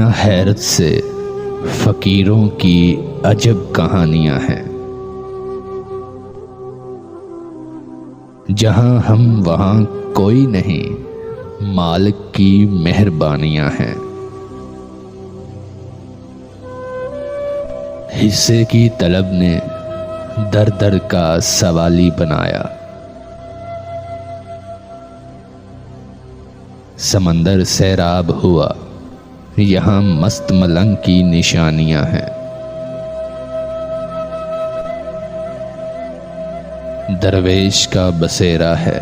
देखना हैरत से फकीरों की अजब कहानियां हैं। जहां हम वहां कोई नहीं, मालिक की मेहरबानियां हैं। हिस्से की तलब ने दर दर का सवाली बनाया। समंदर सैराब हुआ, यहाँ मस्त मलंग की निशानियां हैं। दरवेश का बसेरा है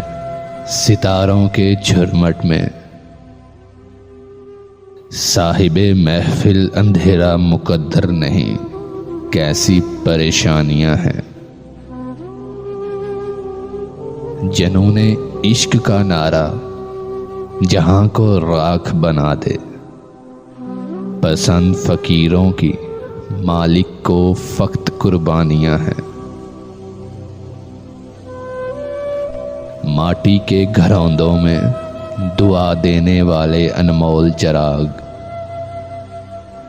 सितारों के झुरमट में। साहिबे महफिल अंधेरा मुकद्दर नहीं, कैसी परेशानियां हैं। जनूने इश्क का नारा जहां को राख बना दे। पसंद फकीरों की मालिक को फक्त कुर्बानियां हैं। माटी के घरौंदों में दुआ देने वाले अनमोल चराग।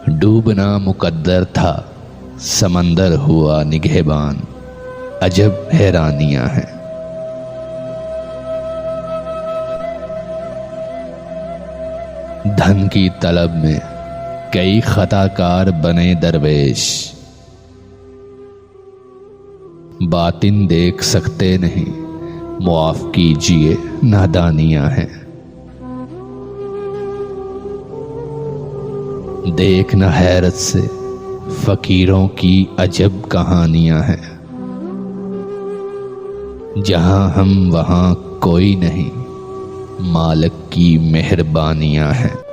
डूबना मुकद्दर था, समंदर हुआ निगहबान। अजब हैरानियां हैं। धन की तलब में कई खताकार बने दरवेश। बातिन देख सकते नहीं, मुआफ कीजिए नादानियां हैं। देखना हैरत से फकीरों की अजब कहानियां हैं। जहां हम वहां कोई नहीं, मालिक की मेहरबानियां हैं।